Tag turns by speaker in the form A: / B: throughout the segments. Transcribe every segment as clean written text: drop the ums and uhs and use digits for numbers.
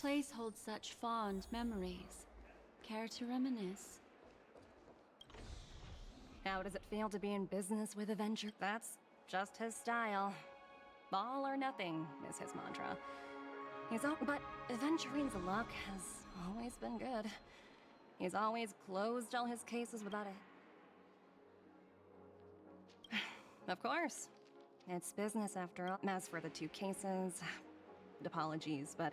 A: place holds such fond memories. Care to reminisce?
B: How does it feel to be in business with Avenger? That's just his style. All or nothing is his mantra. But Aventurine's luck has always been good. He's always closed all his cases without a... Of course. It's business after all. As for the 2 cases, apologies, but...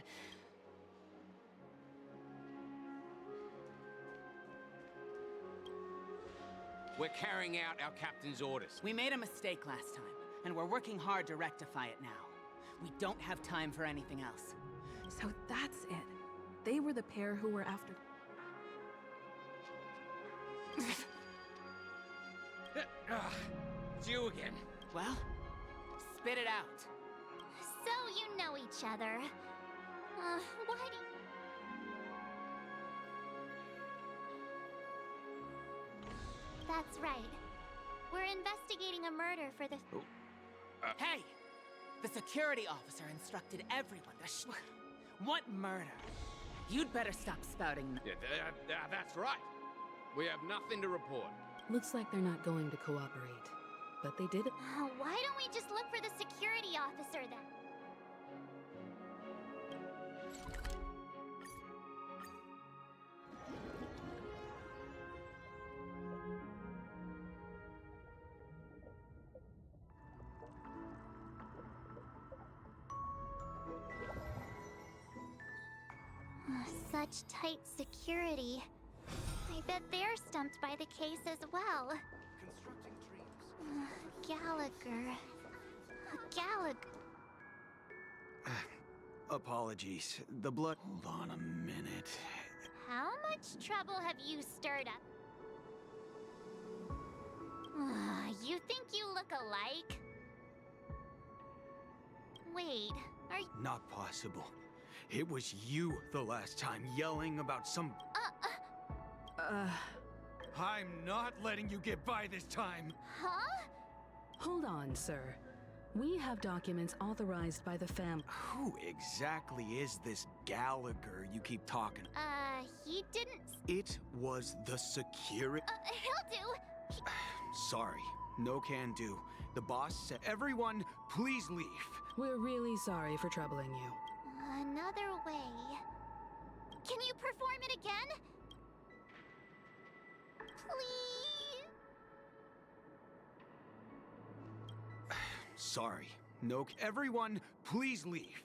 C: We're carrying out our captain's orders.
D: We made a mistake last time, and we're working hard to rectify it now. We don't have time for anything else.
E: So that's it. They were the pair who were after...
C: It's you again.
D: Well, spit it out.
F: So you know each other. Why do you... That's right. We're investigating a murder for the...
D: Hey! The security officer instructed everyone to What murder? You'd better stop spouting.
C: Yeah, that's right. We have nothing to report.
E: Looks like they're not going to cooperate. But they did it.
F: Why don't we just look for the security officer then? Such tight security. I bet they're stumped by the case as well. Gallagher. Gallagher.
G: Apologies. The blood... Hold on a minute.
F: How much trouble have you stirred up? You think you look alike? Wait, are you...
G: Not possible. It was you the last time yelling about some... I'm not letting you get by this time!
F: Huh?
E: Hold on, sir. We have documents authorized by the family.
G: Who exactly is this Gallagher you keep talking?
F: He didn't...
G: It was the security...
F: He'll do!
G: Sorry. No can do. The boss said, everyone, please leave.
E: We're really sorry for troubling you.
F: Another way. Can you perform it again? Please?
G: Sorry. No, everyone, please leave.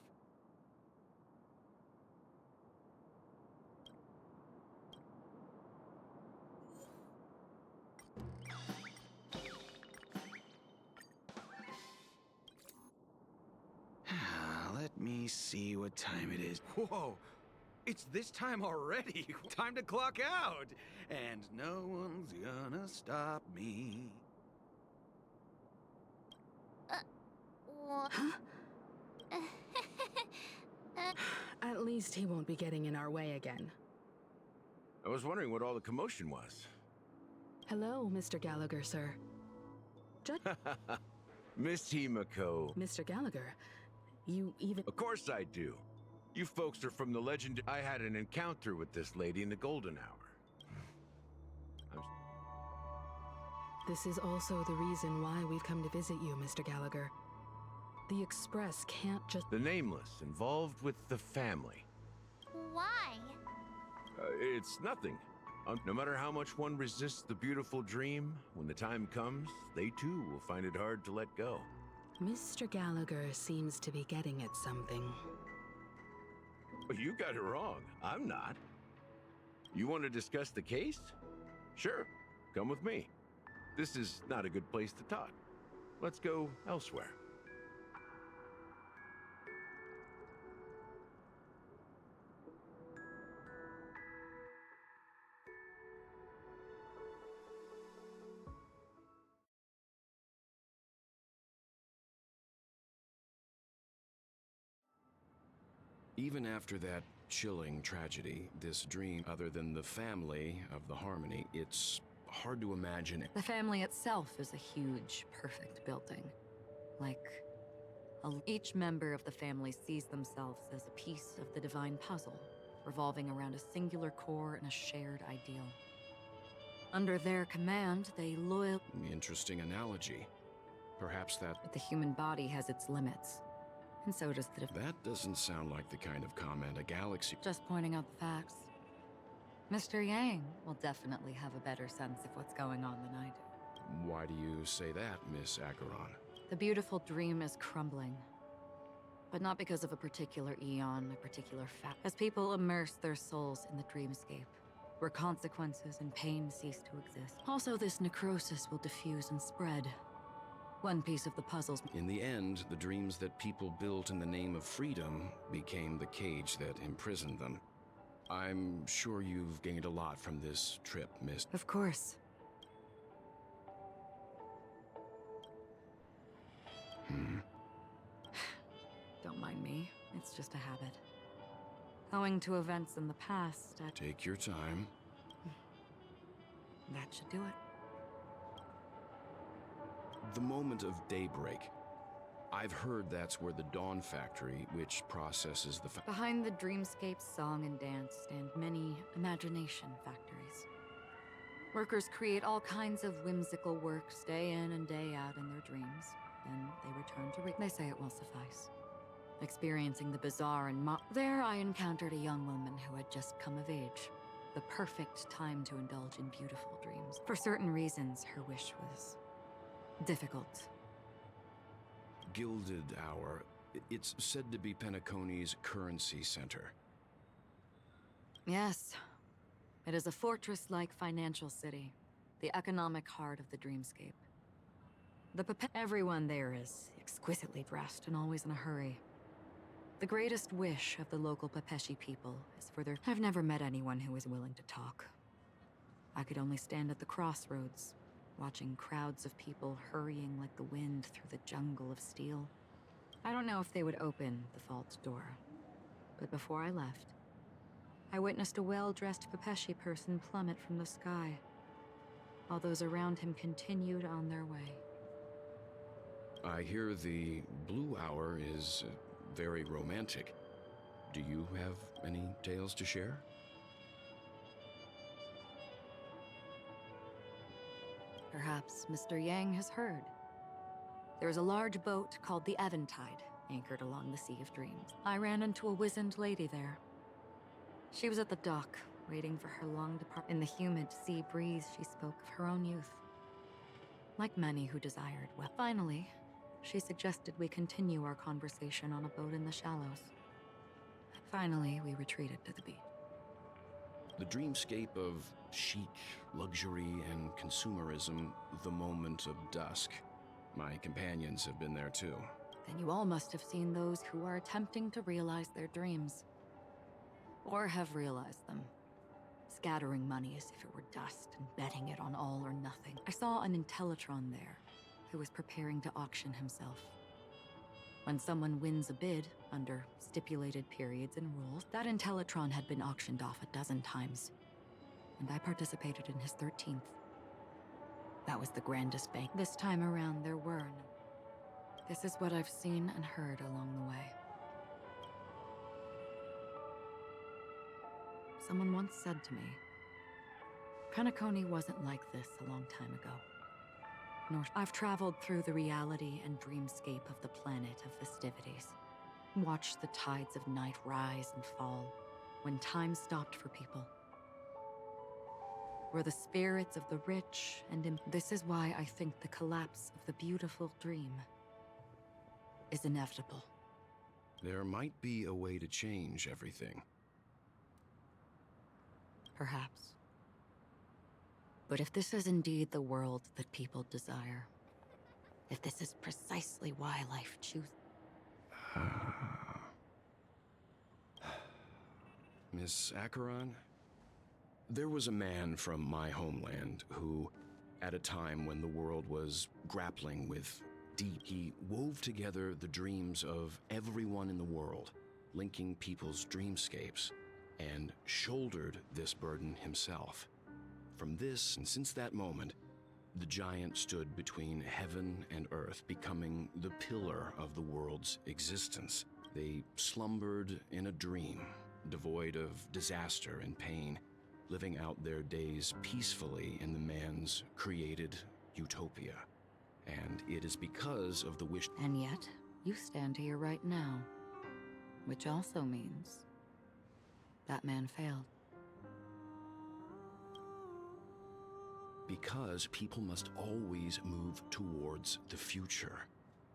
G: Let me see what time it is. Whoa! It's this time already! Time to clock out! And no one's gonna stop me.
F: What?
E: At least he won't be getting in our way again.
H: I was wondering what all the commotion was.
E: Hello, Mr. Gallagher, sir.
H: Miss Himiko.
E: Mr. Gallagher, you even...
H: Of course I do. You folks are from the legend. I had an encounter with this lady in the golden hour.
E: This is also the reason why we've come to visit you, Mr. Gallagher. The Express can't just...
H: The Nameless, involved with the family.
F: Why?
H: It's nothing. No matter how much one resists the beautiful dream, when the time comes, they too will find it hard to let go.
E: Mr. Gallagher seems to be getting at something.
H: You got it wrong. I'm not. You want to discuss the case? Sure. Come with me. This is not a good place to talk. Let's go elsewhere.
I: Even after that chilling tragedy, this dream, other than the family of the Harmony, it's hard to imagine.
J: The family itself is a huge, perfect building. Like
B: Each member of the family sees themselves as a piece of the divine puzzle, revolving around a singular core and a shared ideal. Under their command, they loyal.
I: Interesting analogy. Perhaps that...
B: But the human body has its limits, and so does the...
I: That doesn't sound like the kind of comment a galaxy...
B: Just pointing out the facts. Mr. Yang will definitely have a better sense of what's going on than I do.
I: Why do you say that, Miss Acheron?
B: The beautiful dream is crumbling. But not because of a particular eon, a particular fact. As people immerse their souls in the dreamscape, where consequences and pain cease to exist. Also, this necrosis will diffuse and spread. One piece of the puzzle's...
I: In the end, the dreams that people built in the name of freedom became the cage that imprisoned them. I'm sure you've gained a lot from this trip, Miss...
B: Of course. Don't mind me. It's just a habit. Owing to events in the past,
I: Take your time.
B: That should do it.
I: The moment of daybreak. I've heard that's where the Dawn Factory, which processes the...
B: Behind the dreamscape's song and dance stand many imagination factories. Workers create all kinds of whimsical works day in and day out in their dreams. Then they return to They say it will suffice. Experiencing the bizarre and There I encountered a young woman who had just come of age. The perfect time to indulge in beautiful dreams. For certain reasons, her wish was... difficult.
I: Gilded Hour. It's said to be Penacony's currency center.
B: Yes. It is a fortress-like financial city. The economic heart of the dreamscape. Everyone there is exquisitely dressed and always in a hurry. The greatest wish of the local Pepeshi people is for their... I've never met anyone who is willing to talk. I could only stand at the crossroads, watching crowds of people hurrying like the wind through the jungle of steel. I don't know if they would open the vault door, but before I left, I witnessed a well-dressed Pepeshi person plummet from the sky, while those around him continued on their way.
I: I hear the Blue Hour is very romantic. Do you have any tales to share?
B: Perhaps Mr. Yang has heard. There's a large boat called the Eventide, anchored along the Sea of Dreams. I ran into a wizened lady there. She was at the dock, waiting for her long departure. In the humid sea breeze, she spoke of her own youth. Like many who desired well. Finally, she suggested we continue our conversation on a boat in the shallows. Finally, we retreated to the beach.
I: The dreamscape of chic, luxury, and consumerism, the moment of dusk. My companions have been there too.
B: Then you all must have seen those who are attempting to realize their dreams. Or have realized them. Scattering money as if it were dust and betting it on all or nothing. I saw an Intellitron there, who was preparing to auction himself. When someone wins a bid, under stipulated periods and rules, that Intellitron had been auctioned off 12 times. And I participated in his 13th. That was the grandest bank. This time around, there were no. This is what I've seen and heard along the way. Someone once said to me, Penacony wasn't like this a long time ago. I've traveled through the reality and dreamscape of the planet of festivities. Watched the tides of night rise and fall when time stopped for people. Were the spirits of the rich and this is why I think the collapse of the beautiful dream is inevitable.
I: There might be a way to change everything.
B: Perhaps. But if this is indeed the world that people desire, if this is precisely why life chooses...
I: Miss Acheron? There was a man from my homeland who, at a time when the world was grappling with he wove together the dreams of everyone in the world, linking people's dreamscapes, and shouldered this burden himself. From this, and since that moment, The giant stood between heaven and earth, becoming the pillar of the world's existence. They slumbered in a dream, devoid of disaster and pain, living out their days peacefully in the man's created utopia. And it is because of the wish.
J: And yet, you stand here right now. Which also means that man failed.
I: Because people must always move towards the future,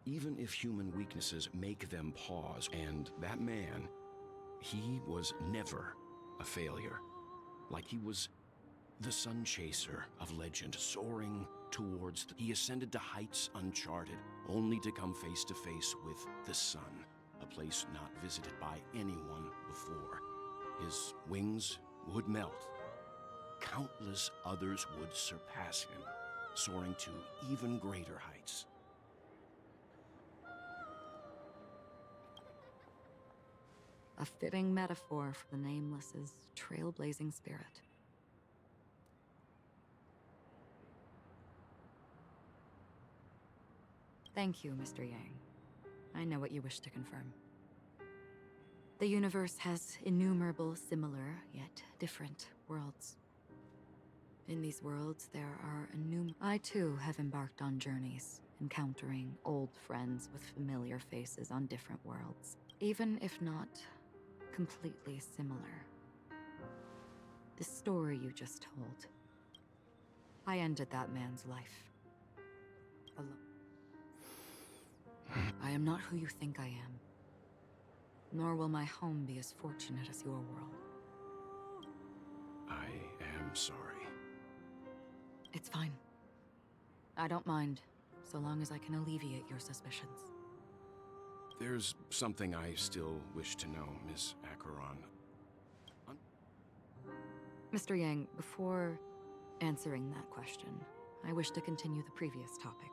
I: even if human weaknesses make them pause. And that man, he was never a failure. Like he was the sun chaser of legend, soaring towards he ascended to heights uncharted, only to come face to face with the sun, a place not visited by anyone before. His wings would melt. Countless others would surpass him, soaring to even greater heights.
J: A fitting metaphor for the Nameless's trailblazing spirit. Thank you, Mr. Yang. I know what you wish to confirm. The universe has innumerable similar, yet different worlds. In these worlds, there are I too have embarked on journeys, encountering old friends with familiar faces on different worlds, even if not completely similar. The story you just told, I ended that man's life. Alone. I am not who you think I am, nor will my home be as fortunate as your world.
I: I am sorry.
J: It's fine. I don't mind, so long as I can alleviate your suspicions.
I: There's something I still wish to know, Miss Achieron.
J: Mr. Yang, before answering that question, I wish to continue the previous topic.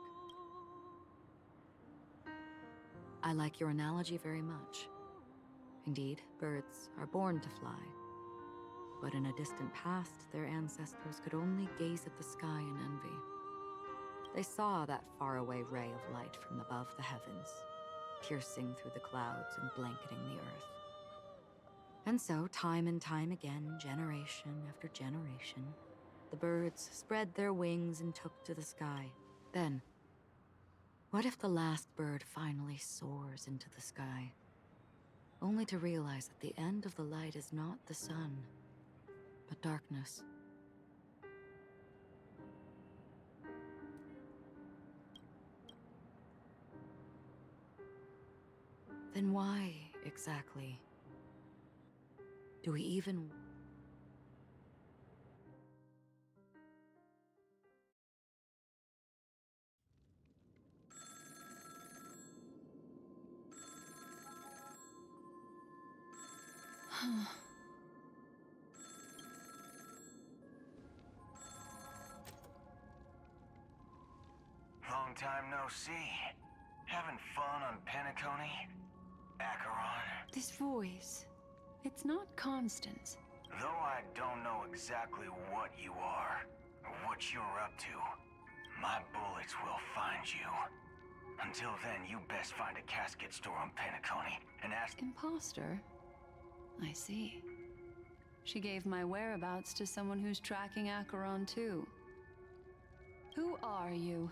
J: I like your analogy very much. Indeed, birds are born to fly. But in a distant past, their ancestors could only gaze at the sky in envy. They saw that faraway ray of light from above the heavens, piercing through the clouds and blanketing the earth. And so, time and time again, generation after generation, the birds spread their wings and took to the sky. Then, what if the last bird finally soars into the sky, only to realize that the end of the light is not the sun, but darkness? Then why, exactly, do we even...
K: Long time no see. Having fun on Penacony? Acheron?
A: This voice, it's not constant.
K: Though I don't know exactly what you are, or what you're up to, my bullets will find you. Until then, you best find a casket store on Penacony and ask...
A: Imposter? I see. She gave my whereabouts to someone who's tracking Acheron too. Who are you?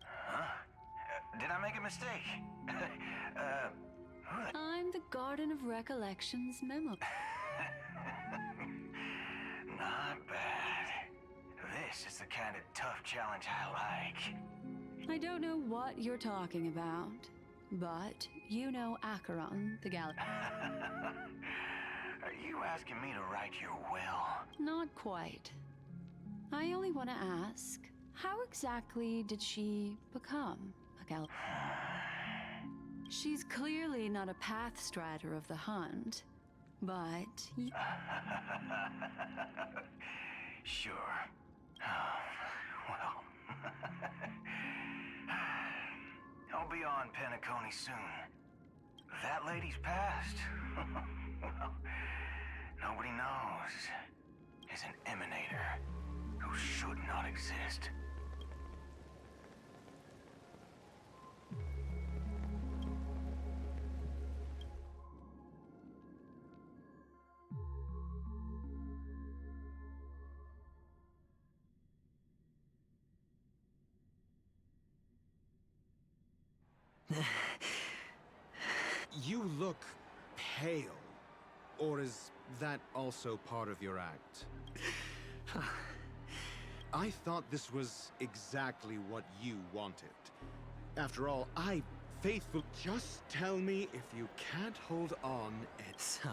K: Huh? Did I make a mistake? Who the...
A: I'm the Garden of Recollections memo.
K: Not bad. This is the kind of tough challenge I like.
A: I don't know what you're talking about, but you know Acheron, the Galaxy.
K: Are you asking me to write your will?
A: Not quite. I only want to ask, how exactly did she become a Galaxy? She's clearly not a path strider of the hunt, but...
K: Sure. Well... I'll be on Penacony soon. That lady's past. Well, nobody knows. Is an emanator who should not exist.
G: You look pale. Or is that also part of your act? I thought this was exactly what you wanted. After all, just tell me if you can't hold on and...
L: So,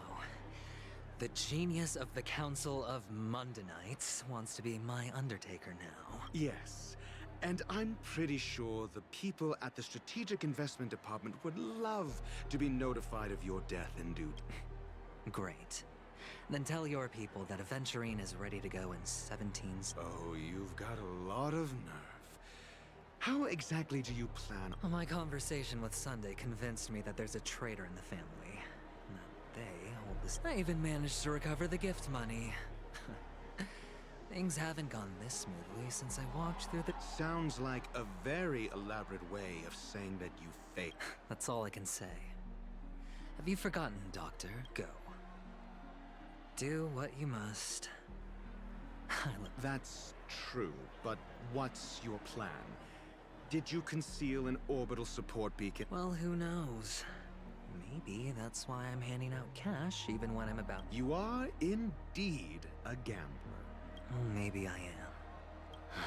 L: the genius of the Council of Mundanites wants to be my Undertaker now.
G: Yes. And I'm pretty sure the people at the Strategic Investment Department would love to be notified of your death in due...
L: Great. Then tell your people that Aventyrine is ready to go in 17...
G: Oh, you've got a lot of nerve. How exactly do you plan...
L: My conversation with Sunday convinced me that there's a traitor in the family. That they hold this... I even managed to recover the gift money. Things haven't gone this smoothly since I walked through the...
G: Sounds like a very elaborate way of saying that you faked.
L: That's all I can say. Have you forgotten, Doctor? Go. Do what you must.
G: That's true, but what's your plan? Did you conceal an orbital support beacon?
L: Well, who knows? Maybe that's why I'm handing out cash even when I'm about...
G: You are indeed a gambler.
L: Oh, maybe I am.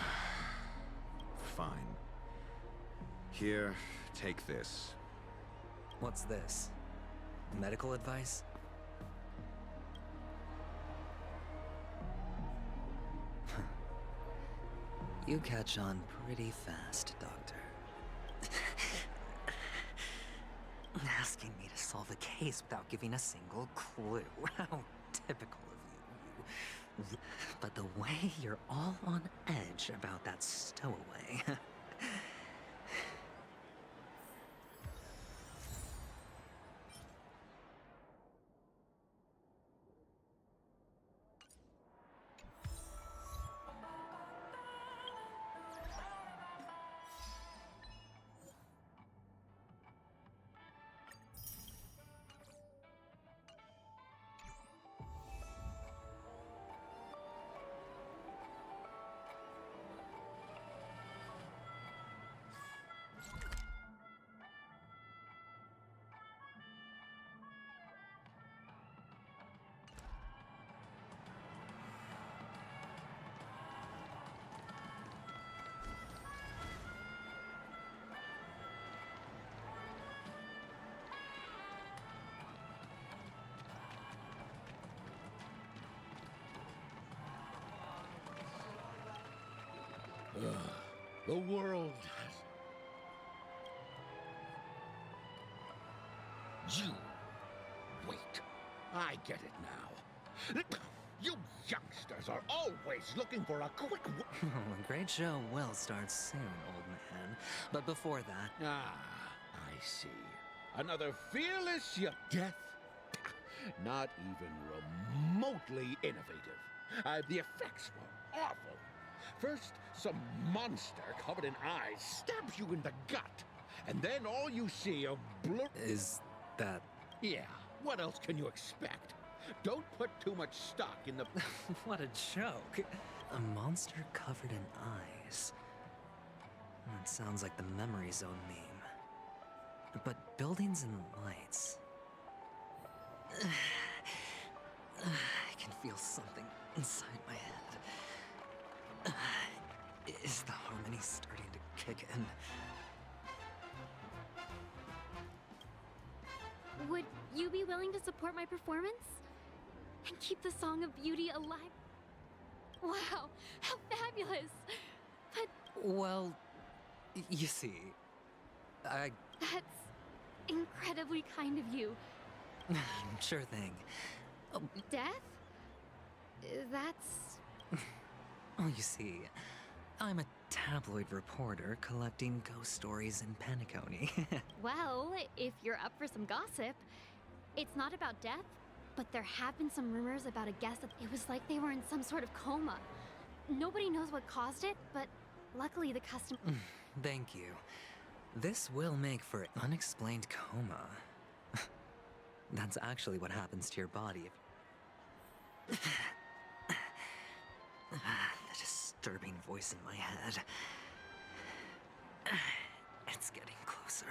G: Fine. Here, take this.
L: What's this? Medical advice? You catch on pretty fast, Doctor. Asking me to solve a case without giving a single clue. How typical of you. But the way you're all on edge about that stowaway.
M: The world has... You... Wait. I get it now. You youngsters are always looking for a quick...
L: A great show will start soon, old man. But before that...
M: Ah, I see. Another fearless death? Not even remotely innovative. The effects were awful. First, some monster covered in eyes stabs you in the gut. And then all you see are blur...
L: Is that...
M: Yeah, what else can you expect? Don't put too much stock in the...
L: What a joke. A monster covered in eyes. That sounds like the Memory Zone meme. But buildings and lights... I can feel something inside my head. Is the harmony starting to kick in?
F: Would you be willing to support my performance? And keep the Song of Beauty alive? Wow, how fabulous! But...
L: Well, you see,
F: That's incredibly kind of you.
L: Sure thing.
F: Death? That's...
L: Oh, you see, I'm a tabloid reporter collecting ghost stories in Penacony.
F: Well, if you're up for some gossip, it's not about death, but there have been some rumors about a guest that it was like they were in some sort of coma. Nobody knows what caused it, but luckily the custom...
L: Thank you. This will make for an unexplained coma. That's actually what happens to your body. The disturbing voice in my head. It's getting closer.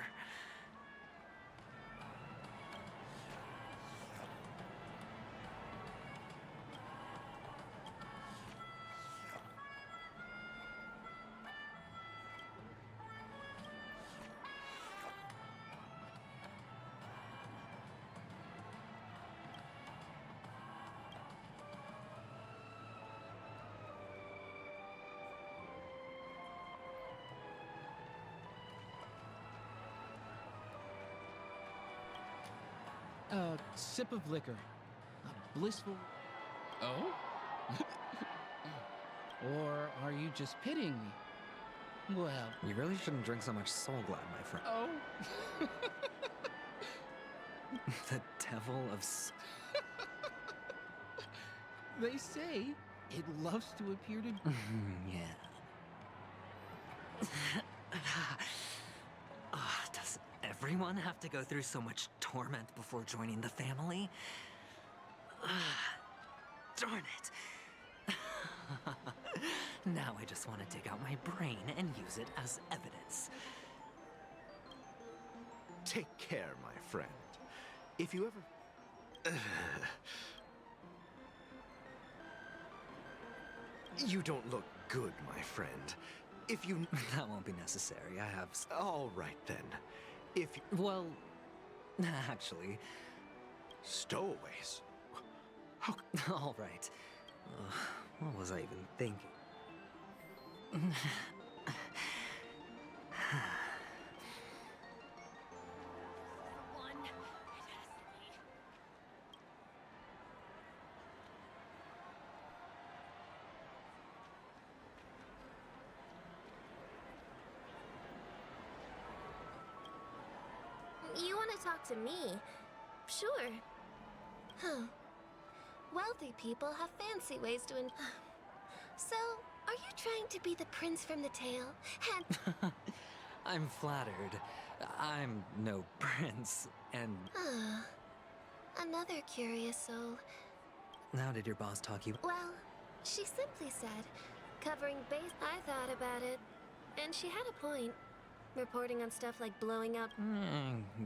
N: A sip of liquor. A blissful... Oh? Or are you just pitying me? Well...
L: You really shouldn't drink so much Soul Glad, my friend.
N: Oh?
L: The devil of...
N: They say it loves to appear to...
L: Yeah. Does everyone have to go through so much torment before joining the family? Darn it. Now I just want to dig out my brain and use it as evidence.
O: Take care, my friend. If you ever... You don't look good, my friend. If you...
L: That won't be necessary. I have...
O: All right, then. If you...
L: Well... Actually...
O: Stowaways? How...
L: All right. What was I even thinking?
P: You want to talk to me? Sure. Huh. Wealthy people have fancy ways to So, are you trying to be the prince from the tale?
L: I'm flattered. I'm no prince, and...
P: Another curious soul.
L: How did your boss talk you?
P: Well, she simply said, covering base. I thought about it, and she had a point. Reporting on stuff like blowing up.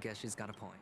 L: Guess she's got a point.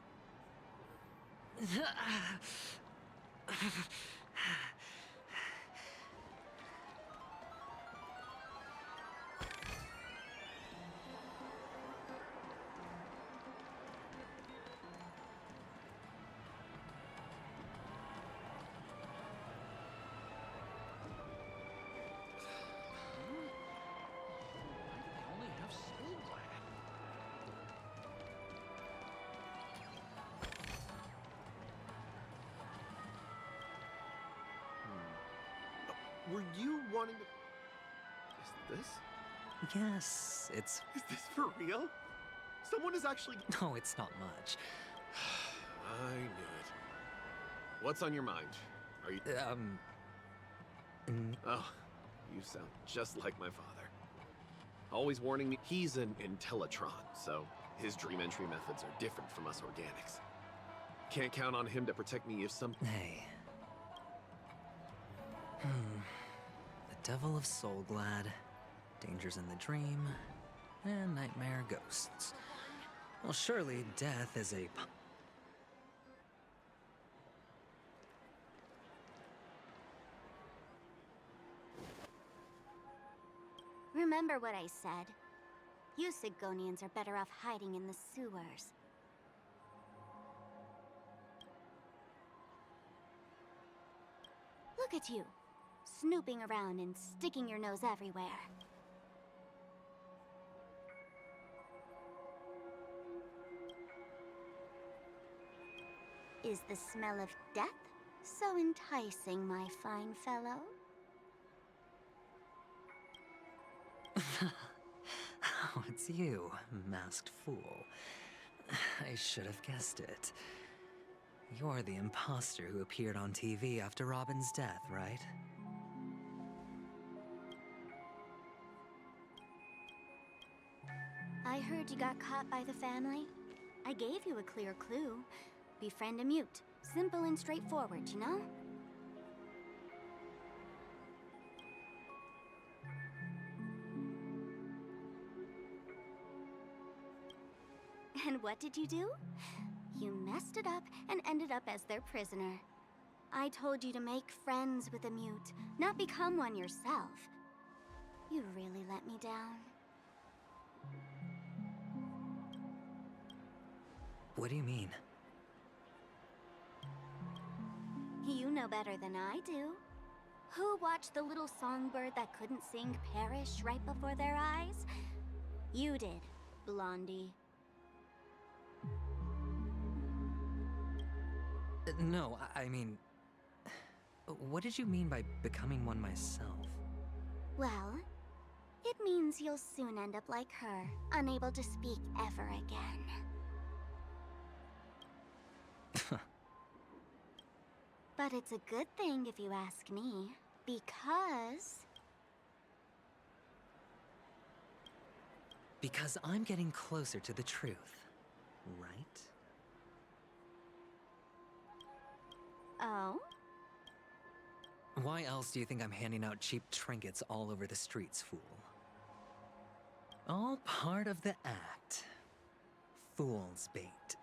O: Were you wanting to... Is this?
L: Yes, it's...
O: Is this for real? Someone is actually...
L: No, it's not much.
O: I knew it. What's on your mind? Are you... Oh, you sound just like my father. Always warning me. He's an Intellitron, so his dream entry methods are different from us organics. Can't count on him to protect me if some...
L: Hey. The devil of Soul Glad, dangers in the dream, and nightmare ghosts. Well, surely death is a...
Q: Remember what I said. You Sigonians are better off hiding in the sewers. Look at you, snooping around and sticking your nose everywhere. Is the smell of death so enticing, my fine fellow?
L: Oh, it's you, masked fool. I should have guessed it. You're the imposter who appeared on TV after Robin's death, right?
Q: I heard you got caught by the family. I gave you a clear clue. Befriend a mute. Simple and straightforward, you know? And what did you do? You messed it up and ended up as their prisoner. I told you to make friends with a mute, not become one yourself. You really let me down.
L: What do you mean?
Q: You know better than I do. Who watched the little songbird that couldn't sing perish right before their eyes? You did, Blondie.
L: No, I mean... What did you mean by becoming one myself?
Q: Well, it means you'll soon end up like her, unable to speak ever again. But it's a good thing if you ask me, because...
L: Because I'm getting closer to the truth, right?
Q: Oh?
L: Why else do you think I'm handing out cheap trinkets all over the streets, fool? All part of the act. Fool's bait.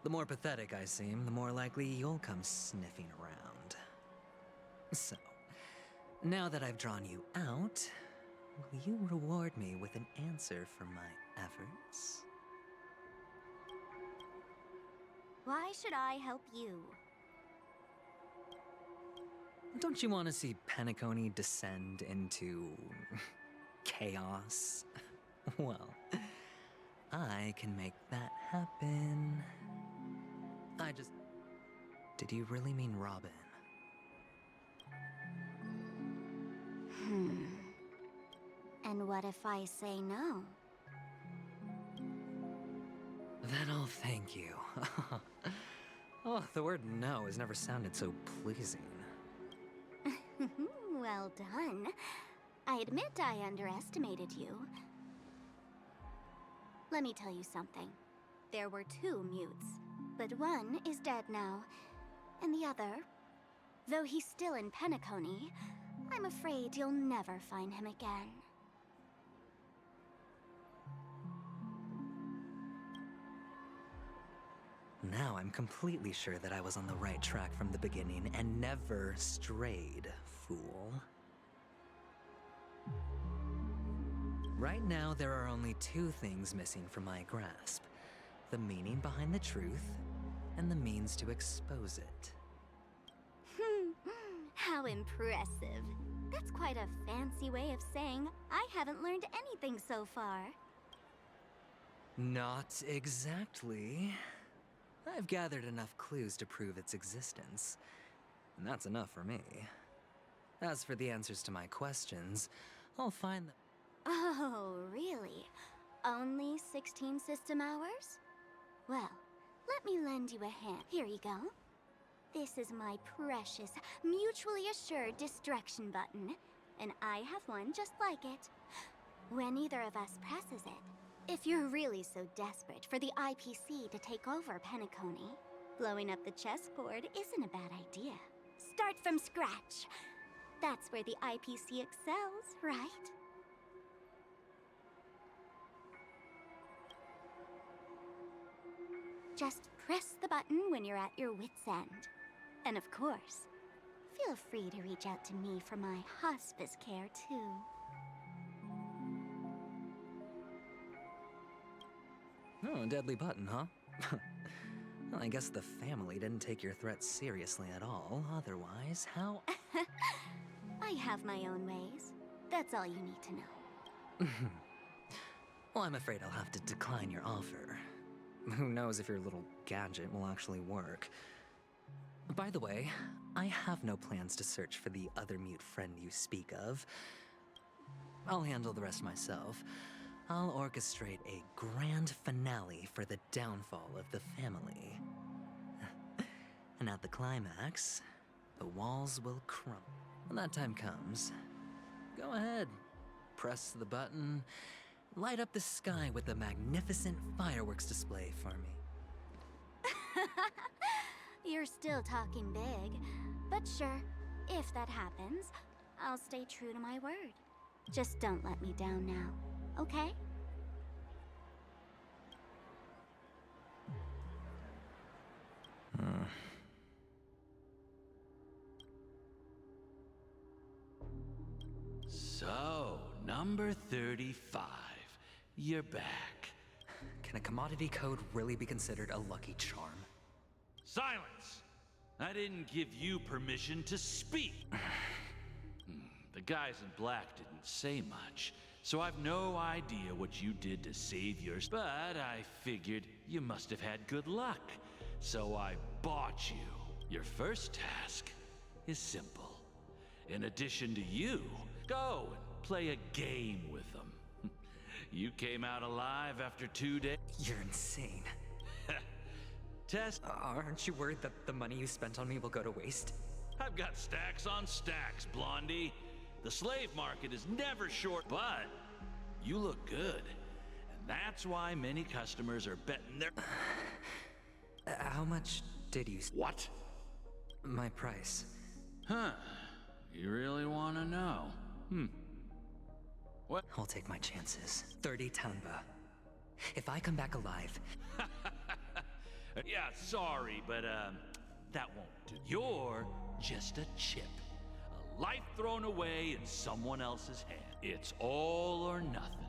L: The more pathetic I seem, the more likely you'll come sniffing around. So, now that I've drawn you out, will you reward me with an answer for my efforts?
Q: Why should I help you?
L: Don't you want to see Penacony descend into... chaos? Well, I can make that happen. Did you really mean Robin?
Q: And what if I say no?
L: Then I'll thank you. Oh, the word no has never sounded so pleasing.
Q: Well done. I admit I underestimated you. Let me tell you something. There were 2 mutes, but one is dead now, and the other, though he's still in Penacony, I'm afraid you'll never find him again.
L: Now I'm completely sure that I was on the right track from the beginning and never strayed, fool. Right now, there are only 2 things missing from my grasp. The meaning behind the truth, and the means to expose it.
Q: How impressive. That's quite a fancy way of saying I haven't learned anything so far.
L: Not exactly. I've gathered enough clues to prove its existence, and that's enough for me. As for the answers to my questions, I'll find them.
Q: Oh, really? Only 16 system hours? Well, let me lend you a hand. Here you go. This is my precious, mutually assured distraction button, and I have one just like it. When either of us presses it, if you're really so desperate for the IPC to take over Penacony, blowing up the chessboard isn't a bad idea. Start from scratch. That's where the IPC excels, right? Just press the button when you're at your wit's end. And of course, feel free to reach out to me for my hospice care, too.
L: Oh, a deadly button, huh? Well, I guess the family didn't take your threat seriously at all. Otherwise, how...
Q: I have my own ways. That's all you need to know.
L: Well, I'm afraid I'll have to decline your offer. Who knows if your little gadget will actually work. By the way, I have no plans to search for the other mute friend you speak of. I'll handle the rest myself. I'll orchestrate a grand finale for the downfall of the family. And at the climax, the walls will crumble. When that time comes, go ahead, press the button, light up the sky with a magnificent fireworks display for me.
Q: You're still talking big, but sure, if that happens, I'll stay true to my word. Just don't let me down now, okay?
R: So, number 35. You're back.
L: Can a commodity code really be considered a lucky charm?
R: Silence! I didn't give you permission to speak. The guys in black didn't say much, so I've no idea what you did to save yours. But I figured you must have had good luck, so I bought you. Your first task is simple. In addition to you, go and play a game with them. You came out alive after 2 days.
L: You're insane.
R: Test.
L: Aren't you worried that the money you spent on me will go to waste?
R: I've got stacks on stacks, Blondie. The slave market is never short, but you look good. And that's why many customers are betting their...
L: How much did you...
R: What?
L: My price.
R: Huh. You really want to know? What?
L: I'll take my chances. 30 tanba. If I come back alive...
R: Yeah, sorry, but that won't do. You're just a chip. A life thrown away in someone else's hand. It's all or nothing.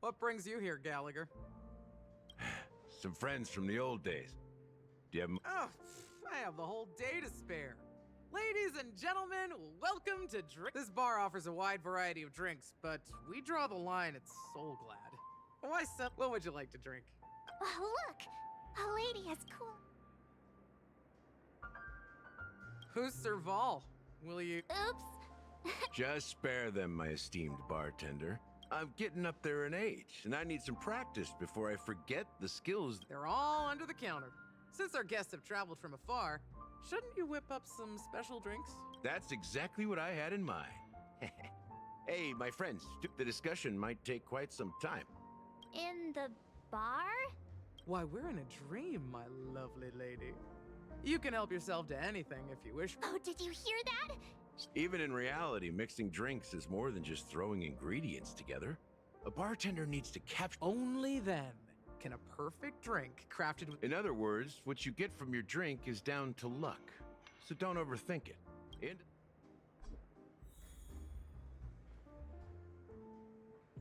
S: What brings you here, Gallagher?
H: Some friends from the old days. Do you have...
S: Oh, I have the whole day to spare. Ladies and gentlemen, welcome to Drink. This bar offers a wide variety of drinks, but we draw the line at Soul Glad. Why, son? What would you like to drink?
Q: Oh, look! A lady is cool.
S: Who's Serval? Will you...
Q: Oops.
H: Just spare them, my esteemed bartender. I'm getting up there in age, and I need some practice before I forget the skills.
S: They're all under the counter. Since our guests have traveled from afar, shouldn't you whip up some special drinks?
H: That's exactly what I had in mind. Hey, my friends, the discussion might take quite some time.
Q: In the bar?
S: Why, we're in a dream, my lovely lady. You can help yourself to anything if you wish.
Q: Oh, did you hear that?
H: Even in reality, mixing drinks is more than just throwing ingredients together. A bartender needs to capture...
S: Only then can a perfect drink crafted with...
H: In other words, what you get from your drink is down to luck. So don't overthink it. And...